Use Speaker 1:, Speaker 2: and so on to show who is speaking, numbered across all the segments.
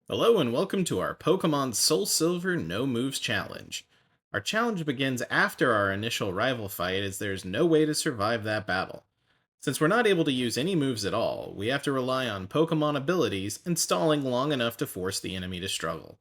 Speaker 1: Hello and welcome to our Pokemon Soul Silver No Moves Challenge. Our challenge begins after our initial rival fight as there's no way to survive that battle. Since we're not able to use any moves at all, we have to rely on Pokemon abilities and stalling long enough to force the enemy to struggle.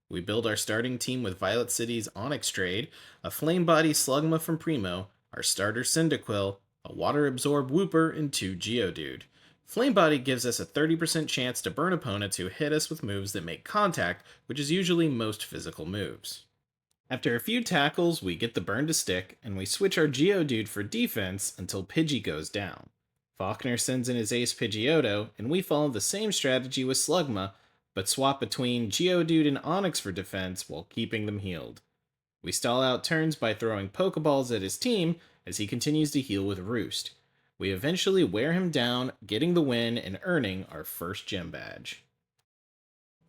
Speaker 1: We build our starting team with Violet City's Onyx Trade, a Flame Body Slugma from Primo, our starter Cyndaquil, a Water Absorb Wooper, and two Geodude. Flame Body gives us a 30% chance to burn opponents who hit us with moves that make contact, which is usually most physical moves. After a few tackles, we get the burn to stick, and we switch our Geodude for defense until Pidgey goes down. Faulkner sends in his ace Pidgeotto, and we follow the same strategy with Slugma, but swap between Geodude and Onix for defense while keeping them healed. We stall out turns by throwing Pokeballs at his team as he continues to heal with Roost. We eventually wear him down, getting the win and earning our first gym badge.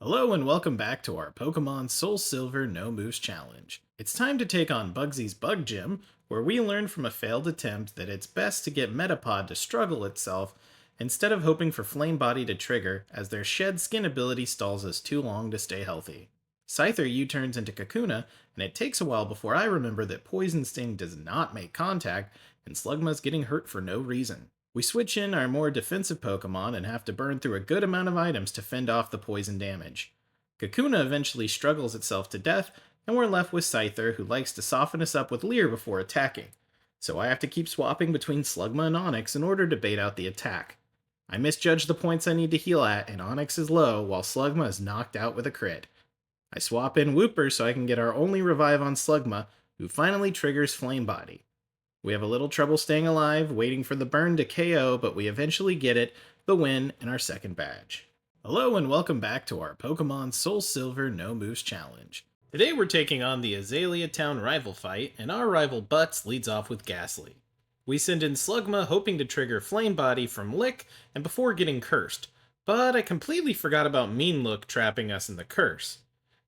Speaker 1: Hello and welcome back to our Pokemon Soul Silver No Moves Challenge. It's time to take on Bugsy's Bug Gym, where we learn from a failed attempt that it's best to get Metapod to struggle itself instead of hoping for Flame Body to trigger, as their Shed Skin ability stalls us too long to stay healthy. Scyther U-turns into Kakuna, and it takes a while before I remember that Poison Sting does not make contact, and Slugma's getting hurt for no reason. We switch in our more defensive Pokemon and have to burn through a good amount of items to fend off the poison damage. Kakuna eventually struggles itself to death, and we're left with Scyther, who likes to soften us up with Leer before attacking. So I have to keep swapping between Slugma and Onix in order to bait out the attack. I misjudge the points I need to heal at, and Onix is low, while Slugma is knocked out with a crit. I swap in Wooper so I can get our only revive on Slugma, who finally triggers Flame Body. We have a little trouble staying alive, waiting for the burn to KO, but we eventually get it, the win, and our second badge. Hello and welcome back to our Pokemon Soul Silver No Moves Challenge. Today we're taking on the Azalea Town rival fight, and our rival Butts leads off with Ghastly. We send in Slugma hoping to trigger Flame Body from Lick and before getting cursed, but I completely forgot about Mean Look trapping us in the curse.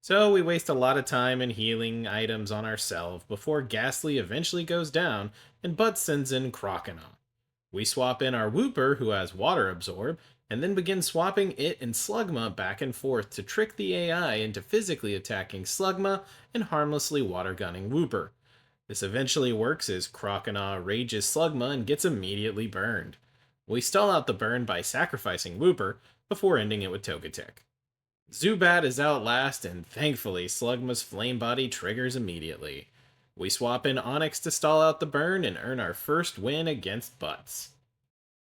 Speaker 1: So we waste a lot of time and healing items on ourselves before Ghastly eventually goes down and Butts sends in Croconaw. We swap in our Wooper, who has Water Absorb, and then begin swapping it and Slugma back and forth to trick the AI into physically attacking Slugma and harmlessly water gunning Wooper. This eventually works as Croconaw rages Slugma and gets immediately burned. We stall out the burn by sacrificing Wooper before ending it with Togetic. Zubat is out last, and thankfully Slugma's Flame Body triggers immediately. We swap in Onix to stall out the burn and earn our first win against Butts.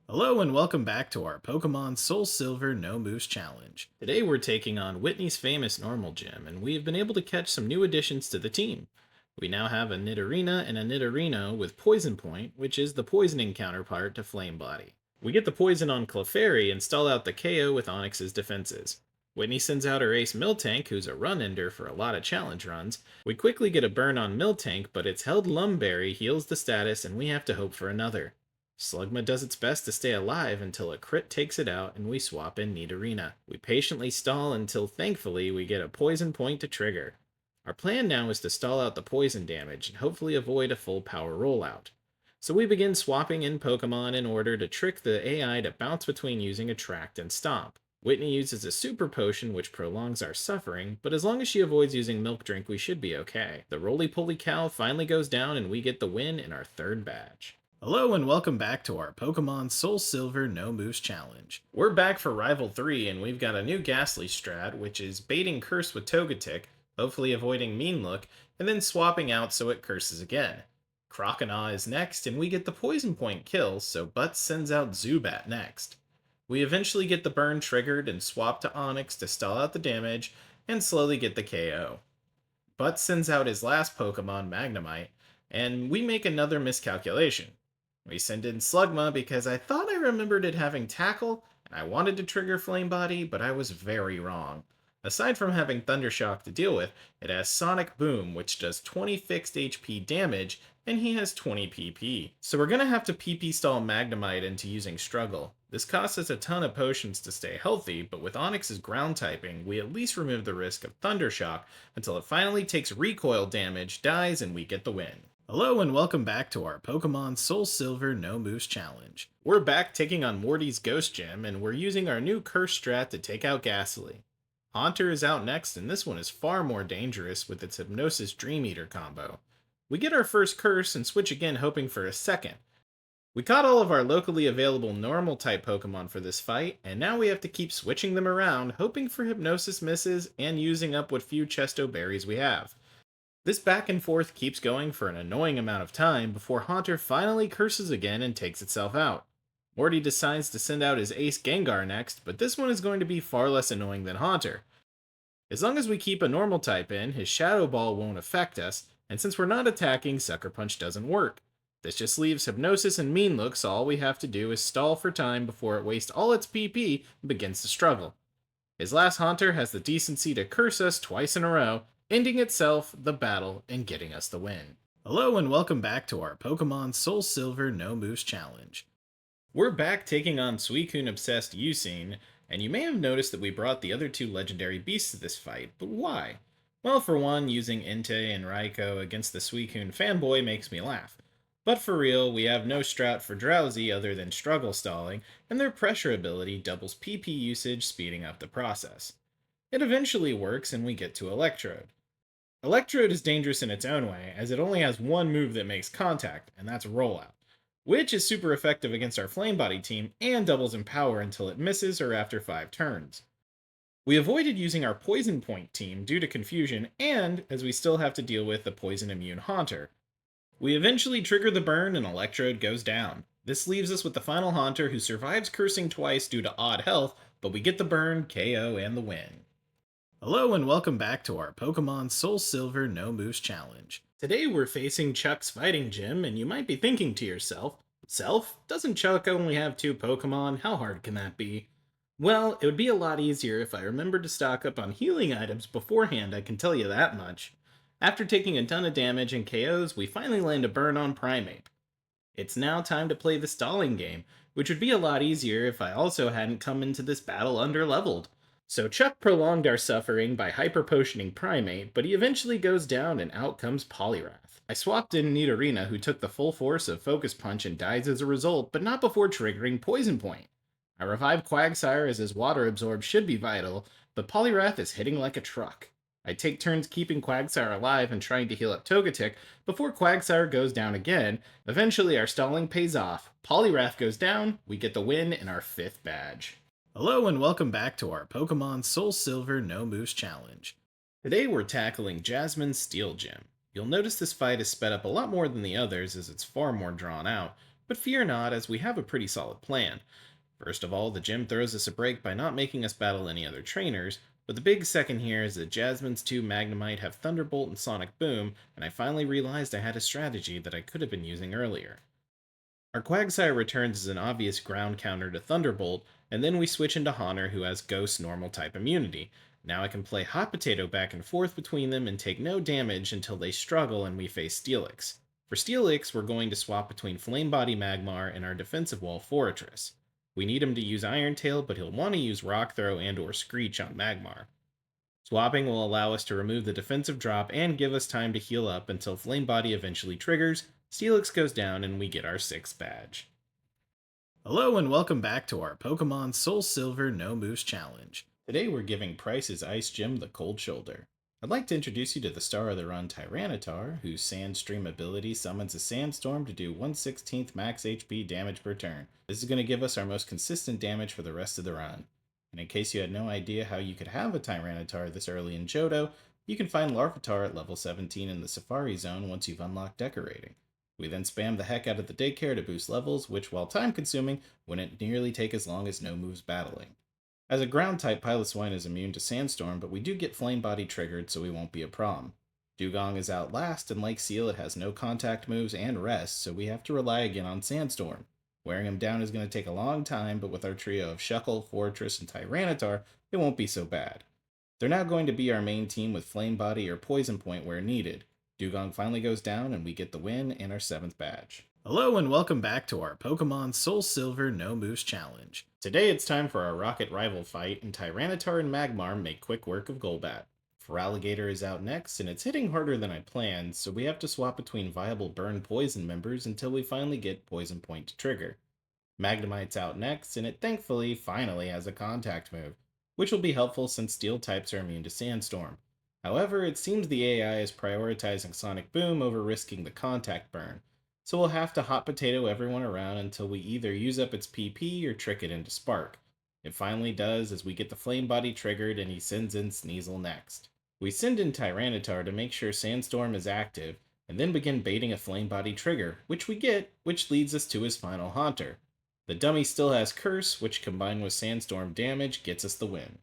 Speaker 1: Hello and welcome back to our Pokemon Soul Silver No Moves Challenge. Today we're taking on Whitney's famous normal gym, and we have been able to catch some new additions to the team. We now have a Nidorina and a Nidorino with Poison Point, which is the poisoning counterpart to Flame Body. We get the poison on Clefairy and stall out the KO with Onix's defenses. Whitney sends out her ace Miltank, who's a run-ender for a lot of challenge runs. We quickly get a burn on Miltank, but its held Lumberry heals the status and we have to hope for another. Slugma does its best to stay alive until a crit takes it out and we swap in Nidorina. We patiently stall until thankfully we get a poison point to trigger. Our plan now is to stall out the poison damage and hopefully avoid a full power rollout. So we begin swapping in Pokemon in order to trick the AI to bounce between using Attract and Stomp. Whitney uses a super potion which prolongs our suffering, but as long as she avoids using Milk Drink we should be okay. The roly-poly cow finally goes down and we get the win in our third badge. Hello and welcome back to our Pokemon Soul Silver No Moves Challenge. We're back for Rival 3 and we've got a new Ghastly strat, which is baiting Curse with Togetic, hopefully avoiding Mean Look, and then swapping out so it curses again. Croconaw is next, and we get the Poison Point kill, so Butts sends out Zubat next. We eventually get the burn triggered and swap to Onix to stall out the damage, and slowly get the KO. Butts sends out his last Pokemon, Magnemite, and we make another miscalculation. We send in Slugma because I thought I remembered it having Tackle, and I wanted to trigger Flame Body, but I was very wrong. Aside from having Thundershock to deal with, it has Sonic Boom, which does 20 fixed HP damage, and he has 20 PP. So we're gonna have to PP stall Magnemite into using Struggle. This costs us a ton of potions to stay healthy, but with Onix's ground typing, we at least remove the risk of Thundershock until it finally takes recoil damage, dies, and we get the win. Hello and welcome back to our Pokemon Soul Silver No Moves Challenge. We're back taking on Morty's Ghost Gym, and we're using our new Curse strat to take out Ghastly. Haunter is out next, and this one is far more dangerous with its Hypnosis Dream Eater combo. We get our first curse and switch again, hoping for a second. We caught all of our locally available normal type Pokemon for this fight, and now we have to keep switching them around, hoping for Hypnosis misses and using up what few Chesto berries we have. This back and forth keeps going for an annoying amount of time before Haunter finally curses again and takes itself out. Morty decides to send out his ace Gengar next, but this one is going to be far less annoying than Haunter. As long as we keep a normal type in, his Shadow Ball won't affect us, and since we're not attacking, Sucker Punch doesn't work. This just leaves Hypnosis and Mean Look, so all we have to do is stall for time before it wastes all its PP and begins to struggle. His last Haunter has the decency to curse us twice in a row, ending itself the battle and getting us the win. Hello and welcome back to our Pokemon Soul Silver No Moves Challenge. We're back taking on Suicune Obsessed Usine, and you may have noticed that we brought the other two legendary beasts to this fight, but why? Well, for one, using Entei and Raikou against the Suicune fanboy makes me laugh. But for real, we have no strat for Drowsy other than struggle stalling, and their pressure ability doubles PP usage, speeding up the process. It eventually works and we get to Electrode. Electrode is dangerous in its own way, as it only has one move that makes contact, and that's Rollout, which is super effective against our Flame Body team and doubles in power until it misses or after 5 turns. We avoided using our Poison Point team due to confusion and as we still have to deal with the Poison Immune Haunter. We eventually trigger the burn and Electrode goes down. This leaves us with the final Haunter who survives cursing twice due to odd health, but we get the burn, KO, and the win. Hello and welcome back to our Pokemon Soul Silver No Moves Challenge. Today we're facing Chuck's fighting gym, and you might be thinking to yourself, Self? Doesn't Chuck only have 2 Pokemon? How hard can that be? Well, it would be a lot easier if I remembered to stock up on healing items beforehand, I can tell you that much. After taking a ton of damage and KOs, we finally land a burn on Primeape. It's now time to play the stalling game, which would be a lot easier if I also hadn't come into this battle underleveled. So Chuck prolonged our suffering by hyper-potioning Primeape, but he eventually goes down and out comes Poliwrath. I swapped in Nidorina, who took the full force of Focus Punch and dies as a result, but not before triggering Poison Point. I revive Quagsire as his Water Absorb should be vital, but Poliwrath is hitting like a truck. I take turns keeping Quagsire alive and trying to heal up Togetic before Quagsire goes down again. Eventually our stalling pays off. Poliwrath goes down, we get the win and our 5th badge. Hello and welcome back to our Pokemon Soul Silver No Moves Challenge. Today we're tackling Jasmine's Steel Gym. You'll notice this fight is sped up a lot more than the others as it's far more drawn out, but fear not as we have a pretty solid plan. First of all, the gym throws us a break by not making us battle any other trainers, but the big second here is that Jasmine's 2 Magnemite have Thunderbolt and Sonic Boom, and I finally realized I had a strategy that I could have been using earlier. Our Quagsire returns as an obvious ground counter to Thunderbolt, and then we switch into Haunter who has Ghost normal type immunity. Now I can play Hot Potato back and forth between them and take no damage until they struggle and we face Steelix. For Steelix, we're going to swap between Flame Body Magmar and our defensive wall Forretress. We need him to use Iron Tail, but he'll want to use Rock Throw and or Screech on Magmar. Swapping will allow us to remove the defensive drop and give us time to heal up until Flame Body eventually triggers, Steelix goes down, and we get our 6th badge. Hello and welcome back to our Pokemon Soul Silver No Moves Challenge. Today we're giving Price's Ice Gym the cold shoulder. I'd like to introduce you to the star of the run Tyranitar, whose Sandstream ability summons a Sandstorm to do 1/16 max HP damage per turn. This is going to give us our most consistent damage for the rest of the run. And in case you had no idea how you could have a Tyranitar this early in Johto, you can find Larvitar at level 17 in the Safari Zone once you've unlocked Decorating. We then spam the heck out of the daycare to boost levels, which, while time consuming, wouldn't nearly take as long as no moves battling. As a ground type, Piloswine is immune to Sandstorm, but we do get Flame Body triggered, so we won't be a problem. Dugong is out last, and like Seal, it has no contact moves and rest, so we have to rely again on Sandstorm. Wearing him down is going to take a long time, but with our trio of Shuckle, Fortress, and Tyranitar, it won't be so bad. They're now going to be our main team with Flame Body or Poison Point where needed. Dugong finally goes down and we get the win and our 7th badge. Hello and welcome back to our Pokemon Soul Silver No Moves Challenge. Today it's time for our Rocket Rival fight, and Tyranitar and Magmar make quick work of Golbat. Feraligatr is out next, and it's hitting harder than I planned, so we have to swap between viable Burn Poison members until we finally get Poison Point to trigger. Magnemite's out next, and it thankfully finally has a contact move. which will be helpful since steel types are immune to Sandstorm. However, it seems the AI is prioritizing Sonic Boom over risking the contact burn, so we'll have to hot potato everyone around until we either use up its PP or trick it into Spark. It finally does as we get the Flame Body triggered and he sends in Sneasel next. We send in Tyranitar to make sure Sandstorm is active, and then begin baiting a Flame Body trigger, which we get, which leads us to his final Haunter. The dummy still has Curse, which combined with Sandstorm damage gets us the win.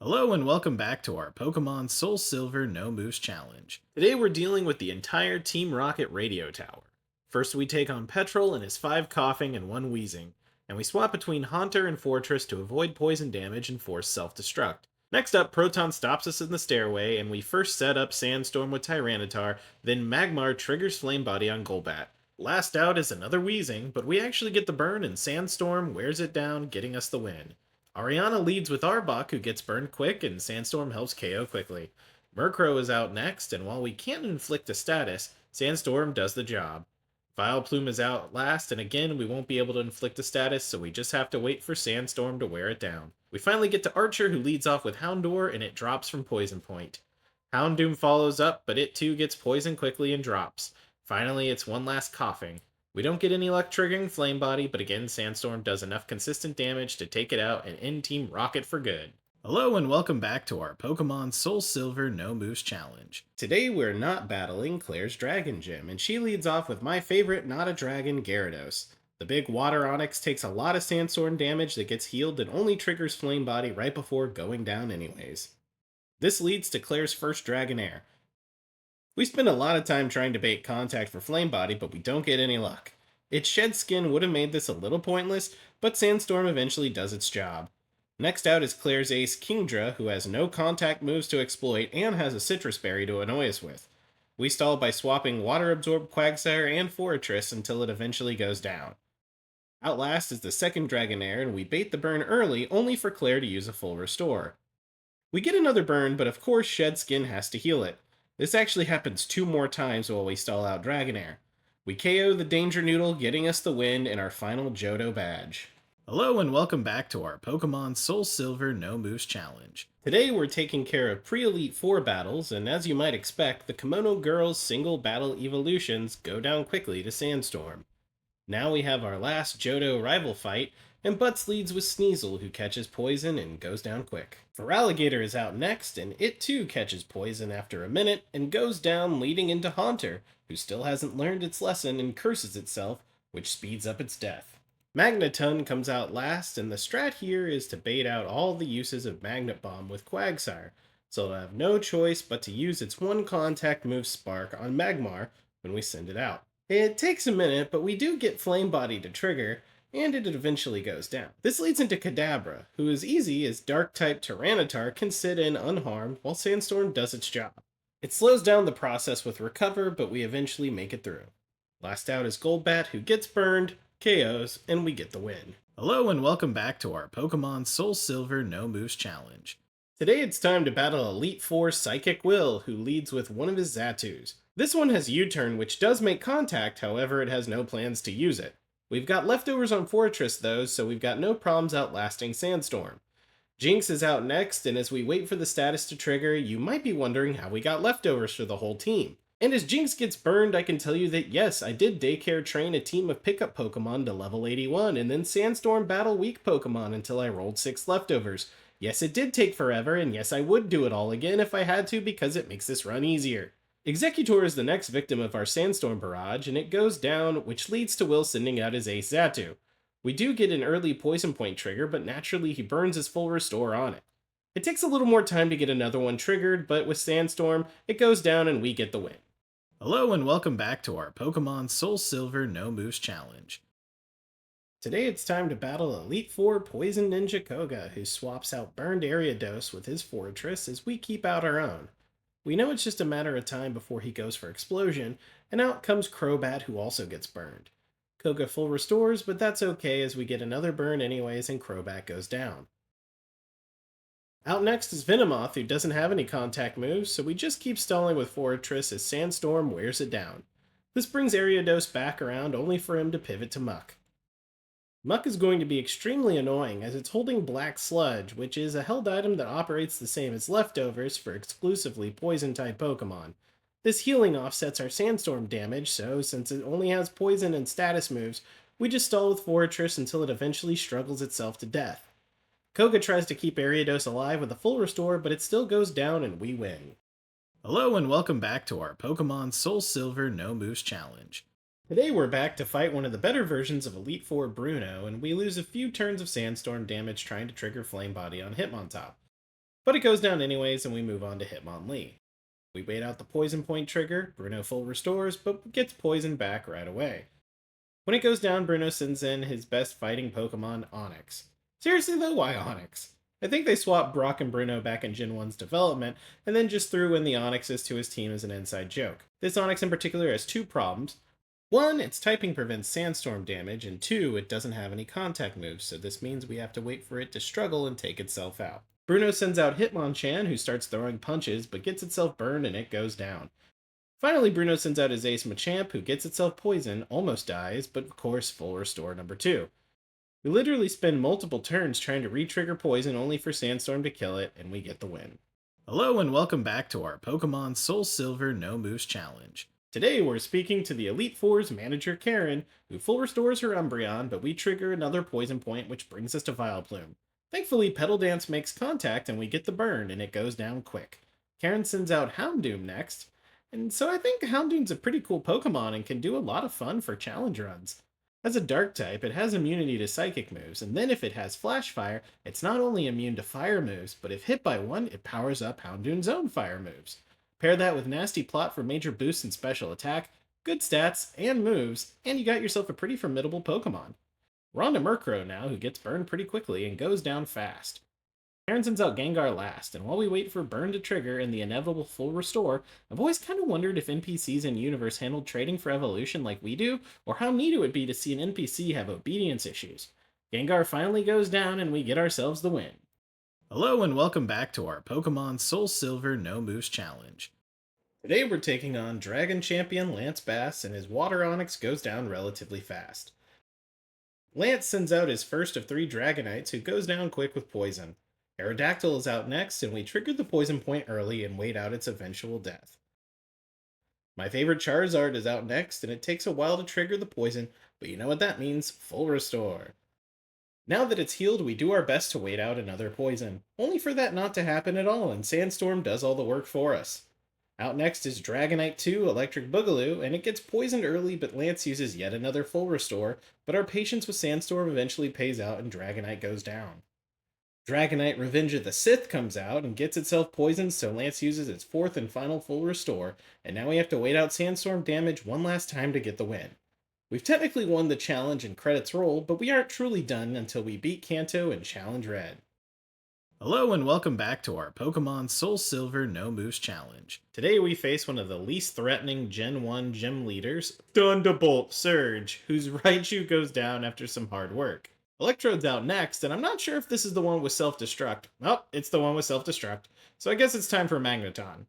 Speaker 1: Hello and welcome back to our Pokemon Soul Silver No Moves Challenge. Today we're dealing with the entire Team Rocket radio tower. First we take on Petrol and his 5 coughing and 1 wheezing, and we swap between Haunter and Fortress to avoid poison damage and force self-destruct. Next up, Proton stops us in the stairway, and we first set up Sandstorm with Tyranitar, then Magmar triggers Flame Body on Golbat. Last out is another wheezing, but we actually get the burn and Sandstorm wears it down, getting us the win. Ariana leads with Arbok, who gets burned quick, and Sandstorm helps KO quickly. Murkrow is out next, and while we can't inflict a status, Sandstorm does the job. Vileplume is out last, and again we won't be able to inflict a status, so we just have to wait for Sandstorm to wear it down. We finally get to Archer, who leads off with Houndour, and it drops from Poison Point. Houndoom follows up, but it too gets poisoned quickly and drops. Finally, it's one last coughing. We don't get any luck triggering Flame Body, but again Sandstorm does enough consistent damage to take it out and end Team Rocket for good. Hello and welcome back to our Pokemon Soul Silver No Moves Challenge. Today we're not battling Claire's Dragon Gym, and she leads off with my favorite not a dragon, Gyarados. The big Water Onix takes a lot of Sandstorm damage that gets healed and only triggers Flame Body right before going down anyways. This leads to Claire's first Dragonair. We spend a lot of time trying to bait contact for Flame Body, but we don't get any luck. Its Shed Skin would have made this a little pointless, but Sandstorm eventually does its job. Next out is Claire's ace, Kingdra, who has no contact moves to exploit and has a Citrus Berry to annoy us with. We stall by swapping Water Absorb Quagsire and Forretress until it eventually goes down. Out last is the second Dragonair, and we bait the burn early only for Claire to use a full restore. We get another burn, but of course Shed Skin has to heal it. This actually happens 2 more times while we stall out Dragonair. We KO the Danger Noodle, getting us the win and our final Johto badge. Hello and welcome back to our Pokemon Soul Silver No Moves Challenge. Today we're taking care of pre-Elite 4 battles, and as you might expect, the Kimono Girls' single battle evolutions go down quickly to Sandstorm. Now we have our last Johto rival fight, and Butts leads with Sneasel, who catches poison and goes down quick. Feraligatr is out next, and it too catches poison after a minute and goes down, leading into Haunter, who still hasn't learned its lesson and curses itself, which speeds up its death. Magneton comes out last, and the strat here is to bait out all the uses of Magnet Bomb with Quagsire, so it'll have no choice but to use its one contact move Spark on Magmar when we send it out. It takes a minute, but we do get Flame Body to trigger, and it eventually goes down. This leads into Kadabra, who is easy as Dark-type Tyranitar can sit in unharmed while Sandstorm does its job. It slows down the process with Recover, but we eventually make it through. Last out is Golbat, who gets burned, KOs, and we get the win. Hello and welcome back to our Pokemon Soul Silver No Moves Challenge. Today it's time to battle Elite 4 Psychic Will, who leads with one of his Zatus. This one has U-turn, which does make contact, however it has no plans to use it. We've got leftovers on Fortress though, so we've got no problems outlasting Sandstorm. Jinx is out next, and as we wait for the status to trigger, you might be wondering how we got leftovers for the whole team. And as Jinx gets burned, I can tell you that yes, I did daycare train a team of pickup Pokemon to level 81, and then Sandstorm battle weak Pokemon until I rolled 6 leftovers. Yes, it did take forever, and yes, I would do it all again if I had to because it makes this run easier. Executor is the next victim of our Sandstorm barrage, and it goes down, which leads to Will sending out his ace Zatu. We do get an early Poison Point trigger, but naturally he burns his full restore on it. It takes a little more time to get another one triggered, but with Sandstorm, it goes down and we get the win. Hello and welcome back to our Pokemon Soul Silver No Moves Challenge. Today it's time to battle Elite 4 Poison Ninja Koga, who swaps out Burned Ariados with his Fortress as we keep out our own. We know it's just a matter of time before he goes for Explosion, and out comes Crobat, who also gets burned. Koga full restores, but that's okay as we get another burn anyways and Crobat goes down. Out next is Venomoth, who doesn't have any contact moves, so we just keep stalling with Fortress as Sandstorm wears it down. This brings Ariados back around only for him to pivot to Muck.
Speaker 2: Muck is going to be extremely annoying as it's holding Black Sludge, which is a held item that operates the same as Leftovers for exclusively poison type Pokemon. This healing offsets our Sandstorm damage, so since it only has poison and status moves, we just stall with Fortress until it eventually struggles itself to death. Koga tries to keep Ariados alive with a full restore, but it still goes down and we win.
Speaker 1: Hello and welcome back to our Pokemon Soul Silver No Moves Challenge.
Speaker 2: Today we're back to fight one of the better versions of Elite Four Bruno, and we lose a few turns of Sandstorm damage trying to trigger Flame Body on Hitmontop. But it goes down anyways, and we move on to Hitmonlee. We wait out the Poison Point trigger, Bruno full restores, but gets poisoned back right away. When it goes down, Bruno sends in his best fighting Pokemon, Onix. Seriously though, why Onix? I think they swapped Brock and Bruno back in Gen 1's development, and then just threw in the Onixes to his team as an inside joke. This Onix in particular has two problems. One, its typing prevents sandstorm damage, and two, it doesn't have any contact moves, so this means we have to wait for it to struggle and take itself out. Bruno sends out Hitmonchan, who starts throwing punches, but gets itself burned and it goes down. Finally, Bruno sends out his ace Machamp, who gets itself poisoned, almost dies, but of course, full restore number 2. We literally spend multiple turns trying to re-trigger poison only for Sandstorm to kill it, and we get the win.
Speaker 1: Hello and welcome back to our Pokemon Soul Silver No Moves Challenge.
Speaker 2: Today we're speaking to the Elite Four's manager Karen, who full restores her Umbreon, but we trigger another poison point which brings us to Vileplume. Thankfully, Petal Dance makes contact and we get the burn, and it goes down quick. Karen sends out Houndoom next, and so I think Houndoom's a pretty cool Pokemon and can do a lot of fun for challenge runs. As a dark type, it has immunity to psychic moves, and then if it has Flash Fire, it's not only immune to fire moves, but if hit by one, it powers up Houndoom's own fire moves. Pair that with Nasty Plot for major boosts in special attack, good stats, and moves, and you got yourself a pretty formidable Pokemon. We're on to Murkrow now, who gets burned pretty quickly and goes down fast. Aaron sends out Gengar last, and while we wait for Burn to trigger and the inevitable full restore, I've always kind of wondered if NPCs in Universe handled trading for evolution like we do, or how neat it would be to see an NPC have obedience issues. Gengar finally goes down, and we get ourselves the win.
Speaker 1: Hello and welcome back to our Pokemon Soul Silver No Moves Challenge.
Speaker 2: Today we're taking on Dragon Champion Lance Bass, and his Water Onix goes down relatively fast. Lance sends out his first of 3 Dragonites, who goes down quick with poison. Aerodactyl is out next, and we triggered the poison point early and wait out its eventual death. My favorite Charizard is out next, and it takes a while to trigger the poison, but you know what that means, full restore. Now that it's healed, we do our best to wait out another poison, only for that not to happen at all, and Sandstorm does all the work for us. Out next is Dragonite 2 Electric Boogaloo, and it gets poisoned early, but Lance uses yet another full restore, but our patience with Sandstorm eventually pays out and Dragonite goes down. Dragonite Revenge of the Sith comes out and gets itself poisoned, so Lance uses its 4th and final full restore, and now we have to wait out Sandstorm damage one last time to get the win. We've technically won the challenge and credits roll, but we aren't truly done until we beat Kanto and Challenge Red.
Speaker 1: Hello and welcome back to our Pokemon Soul Silver No Moves Challenge.
Speaker 2: Today we face one of the least threatening Gen 1 gym leaders, Thunderbolt Surge, whose Raichu goes down after some hard work. Electrode's out next, and I'm not sure if this is the one with self-destruct. Oh, it's the one with self-destruct, so I guess it's time for Magneton.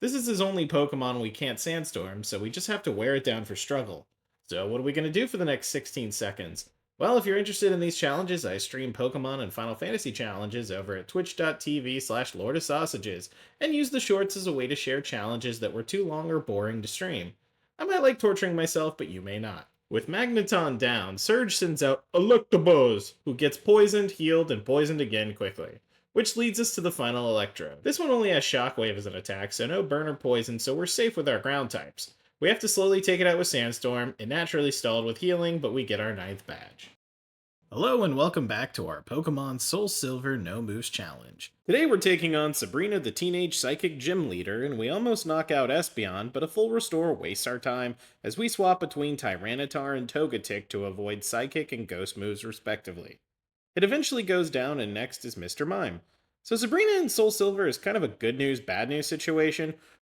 Speaker 2: This is his only Pokemon we can't Sandstorm, so we just have to wear it down for struggle. So what are we going to do for the next 16 seconds? Well, if you're interested in these challenges, I stream Pokemon and Final Fantasy challenges over at twitch.tv/LordofSausages, and use the shorts as a way to share challenges that were too long or boring to stream. I might like torturing myself, but you may not. With Magneton down, Surge sends out Electabuzz, who gets poisoned, healed, and poisoned again quickly. Which leads us to the final Electrode. This one only has Shockwave as an attack, so no burn or poison, so we're safe with our ground types. We have to slowly take it out with Sandstorm. It naturally stalled with healing, but we get our 9th badge.
Speaker 1: Hello and welcome back to our Pokemon Soul Silver No Moves Challenge.
Speaker 2: Today we're taking on Sabrina the Teenage Psychic Gym Leader, and we almost knock out Espeon, but a full restore wastes our time as we swap between Tyranitar and Togetic to avoid Psychic and Ghost moves respectively. It eventually goes down, and next is Mr. Mime. So Sabrina in Soul Silver is kind of a good news, bad news situation.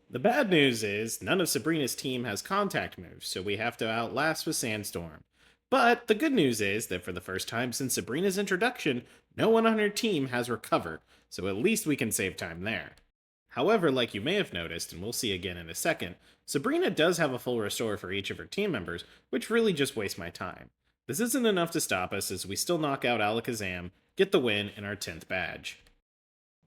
Speaker 2: The bad news is none of Sabrina's team has contact moves, so we have to outlast with Sandstorm. But the good news is that for the first time since Sabrina's introduction, no one on her team has recovered, so at least we can save time there. However, like you may have noticed, and we'll see again in a second, Sabrina does have a full restore for each of her team members, which really just wastes my time. This isn't enough to stop us as we still knock out Alakazam, get the win, and our 10th badge.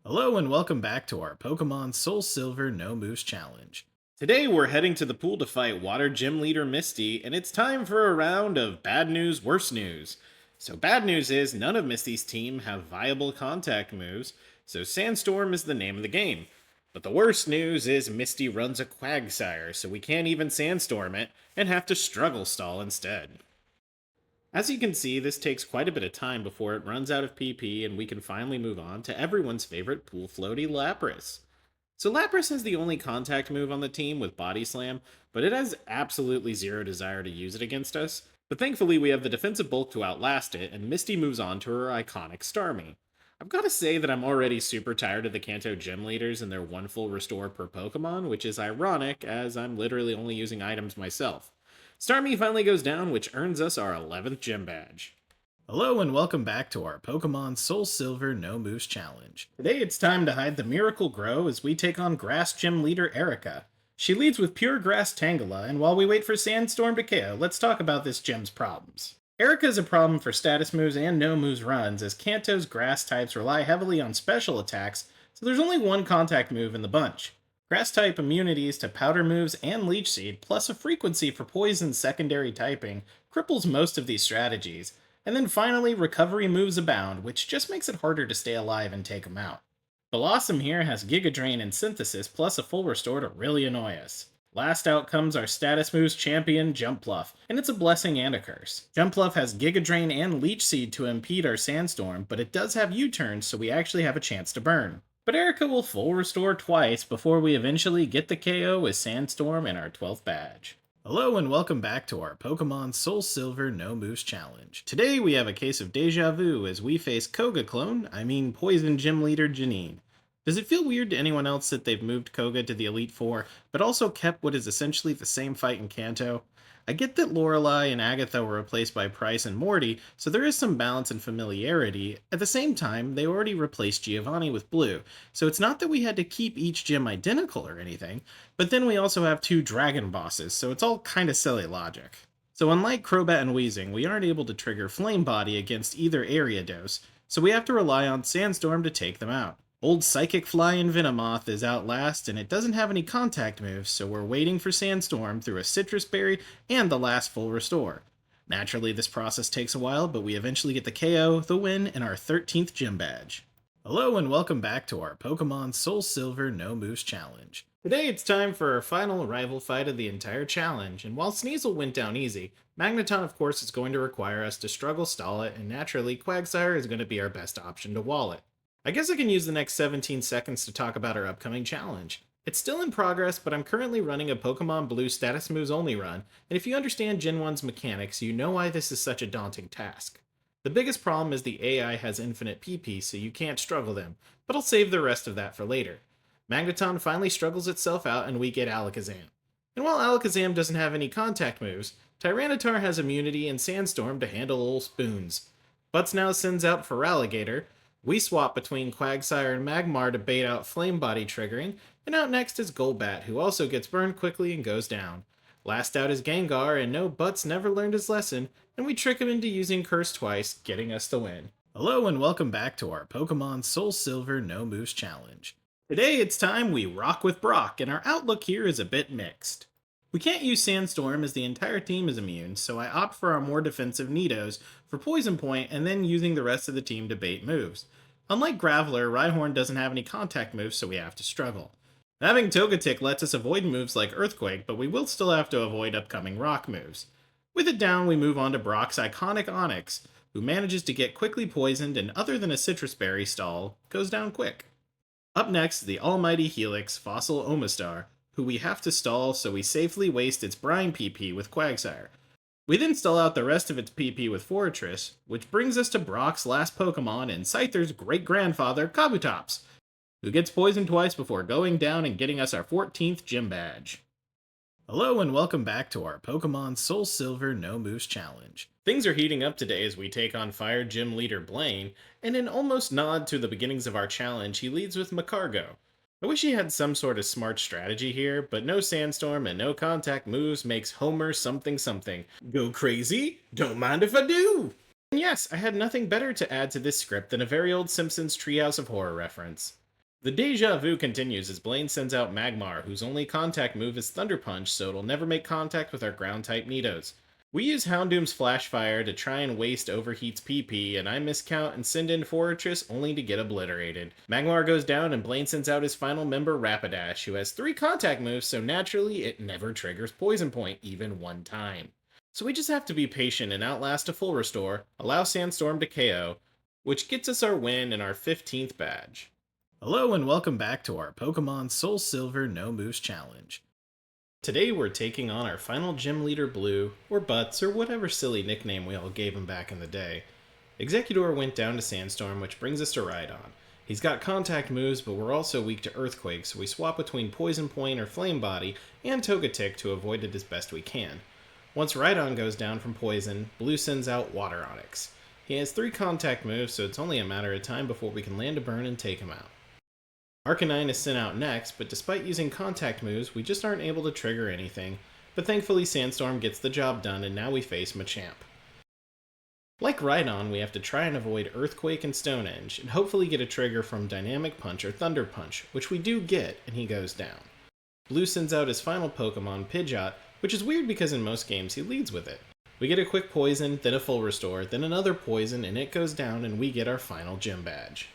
Speaker 1: Hello and welcome back to our Pokemon Soul Silver No Moves Challenge.
Speaker 2: Today we're heading to the pool to fight Water Gym Leader Misty, and it's time for a round of bad news, worse news. So, bad news is none of Misty's team have viable contact moves, so Sandstorm is the name of the game. But the worst news is Misty runs a Quagsire, so we can't even Sandstorm it and have to struggle stall instead. As you can see, this takes quite a bit of time before it runs out of PP and we can finally move on to everyone's favorite pool floaty Lapras. So Lapras has the only contact move on the team with Body Slam, but it has absolutely zero desire to use it against us. But thankfully we have the defensive bulk to outlast it, and Misty moves on to her iconic Starmie. I've got to say that I'm already super tired of the Kanto gym leaders and their one full restore per Pokemon, which is ironic as I'm literally only using items myself. Starmie finally goes down, which earns us our 11th gym badge.
Speaker 1: Hello and welcome back to our Pokemon Soul Silver No Moves Challenge. Today it's time to hide the Miracle Grow as we take on Grass Gym Leader Erica. She leads with Pure Grass Tangela, and while we wait for Sandstorm to KO, let's talk about this gym's problems. Erica is a problem for status moves and no moves runs, as Kanto's grass types rely heavily on special attacks, so there's only one contact move in the bunch. Grass type immunities to powder moves and Leech Seed, plus a frequency for poison secondary typing, cripples most of these strategies. And then finally, recovery moves abound, which just makes it harder to stay alive and take them out. Blossom here has Giga Drain and Synthesis plus a full restore to really annoy us. Last out comes our status moves champion, Jumpluff, and it's a blessing and a curse. Jumpluff has Giga Drain and Leech Seed to impede our Sandstorm, but it does have U-turns, so we actually have a chance to burn. But Erica will full restore twice before we eventually get the KO with Sandstorm and our 12th badge. Hello and welcome back to our Pokemon Soul Silver No Moves Challenge. Today we have a case of deja vu as we face Poison Gym Leader Janine. Does it feel weird to anyone else that they've moved Koga to the Elite Four, but also kept what is essentially the same fight in Kanto? I get that Lorelei and Agatha were replaced by Price and Morty, so there is some balance and familiarity. At the same time, they already replaced Giovanni with Blue, so it's not that we had to keep each gym identical or anything, but then we also have two dragon bosses, so it's all kinda silly logic. So unlike Crobat and Weezing, we aren't able to trigger Flame Body against either area dose, so we have to rely on Sandstorm to take them out. Old Psychic Fly and Venomoth is out last, and it doesn't have any contact moves, so we're waiting for Sandstorm through a Citrus Berry and the last full restore. Naturally, this process takes a while, but we eventually get the KO, the win, and our 13th gym badge. Hello and welcome back to our Pokemon Soul Silver No Moves Challenge. Today it's time for our final rival fight of the entire challenge, and while Sneasel went down easy, Magneton of course is going to require us to struggle stall it, and naturally Quagsire is going to be our best option to wall it. I guess I can use the next 17 seconds to talk about our upcoming challenge. It's still in progress, but I'm currently running a Pokemon Blue status moves only run, and if you understand Gen 1's mechanics, you know why this is such a daunting task. The biggest problem is the AI has infinite PP, so you can't struggle them, but I'll save the rest of that for later. Magneton finally struggles itself out and we get Alakazam. And while Alakazam doesn't have any contact moves, Tyranitar has immunity and Sandstorm to handle ol' spoons. Butts now sends out Feraligatr. We swap between Quagsire and Magmar to bait out Flame Body triggering, and out next is Golbat, who also gets burned quickly and goes down. Last out is Gengar, and no, Butts never learned his lesson, and we trick him into using Curse twice, getting us the win. Hello and welcome back to our Pokemon Soul Silver No Moves Challenge. Today it's time we rock with Brock, and our outlook here is a bit mixed. We can't use Sandstorm as the entire team is immune, so I opt for our more defensive Nidos for Poison Point and then using the rest of the team to bait moves. Unlike Graveler, Rhyhorn doesn't have any contact moves, so we have to struggle. Having Togetic lets us avoid moves like Earthquake, but we will still have to avoid upcoming rock moves. With it down, we move on to Brock's iconic Onix, who manages to get quickly poisoned and other than a Citrus Berry stall, goes down quick. Up next, the almighty Helix Fossil Omastar, who we have to stall so we safely waste its Brine PP with Quagsire. We then stall out the rest of its PP with Forretress, which brings us to Brock's last Pokemon and Scyther's great-grandfather, Kabutops, who gets poisoned twice before going down and getting us our 14th gym badge. Hello and welcome back to our Pokemon Soul Silver No Moves Challenge. Things are heating up today as we take on Fire Gym Leader Blaine, and in almost nod to the beginnings of our challenge, he leads with Macargo.
Speaker 2: I wish he had some sort of smart strategy here, but no sandstorm and no contact moves makes Homer something something. Go crazy? Don't mind if I do! And yes, I had nothing better to add to this script than a very old Simpsons Treehouse of Horror reference. The deja vu continues as Blaine sends out Magmar, whose only contact move is Thunder Punch, so it'll never make contact with our ground type Nidos. We use Houndoom's Flash Fire to try and waste Overheat's PP, and I miscount and send in Fortress only to get obliterated. Magmar goes down and Blaine sends out his final member Rapidash, who has 3 contact moves, so naturally it never triggers Poison Point even one time. So we just have to be patient and outlast a full restore, allow Sandstorm to KO, which gets us our win and our 15th badge.
Speaker 1: Hello and welcome back to our Pokemon Soul Silver No Moves Challenge.
Speaker 2: Today we're taking on our final gym leader Blue, or Butts, or whatever silly nickname we all gave him back in the day. Executor went down to Sandstorm, which brings us to Rhydon. He's got contact moves, but we're also weak to Earthquake, so we swap between Poison Point or Flame Body and Togetic to avoid it as best we can. Once Rhydon goes down from Poison, Blue sends out Water Onix. He has 3 contact moves, so it's only a matter of time before we can land a burn and take him out. Arcanine is sent out next, but despite using contact moves, we just aren't able to trigger anything, but thankfully Sandstorm gets the job done and now we face Machamp. Like Rhydon, we have to try and avoid Earthquake and Stone Edge, and hopefully get a trigger from Dynamic Punch or Thunder Punch, which we do get, and he goes down. Blue sends out his final Pokemon, Pidgeot, which is weird because in most games he leads with it. We get a quick poison, then a full restore, then another poison, and it goes down and we get our final gym badge.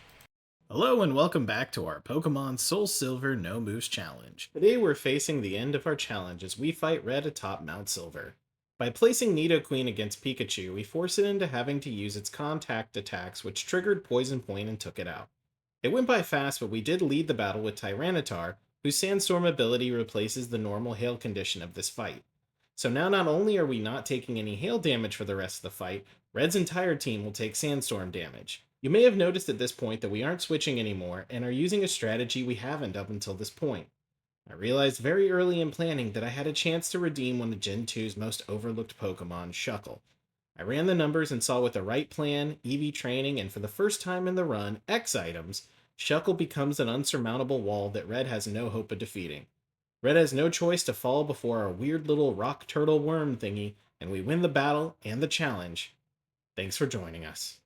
Speaker 1: Hello and welcome back to our Pokemon Soul Silver No Moves Challenge.
Speaker 2: Today we're facing the end of our challenge as we fight Red atop Mount Silver. By placing Nidoqueen against Pikachu, we force it into having to use its contact attacks, which triggered Poison Point and took it out. It went by fast, but we did lead the battle with Tyranitar, whose Sandstorm ability replaces the normal hail condition of this fight. So now not only are we not taking any hail damage for the rest of the fight, Red's entire team will take Sandstorm damage. You may have noticed at this point that we aren't switching anymore and are using a strategy we haven't up until this point. I realized very early in planning that I had a chance to redeem one of Gen 2's most overlooked Pokemon, Shuckle. I ran the numbers and saw with the right plan, EV training, and for the first time in the run, X items, Shuckle becomes an unsurmountable wall that Red has no hope of defeating. Red has no choice to fall before our weird little rock turtle worm thingy, and we win the battle and the challenge. Thanks for joining us.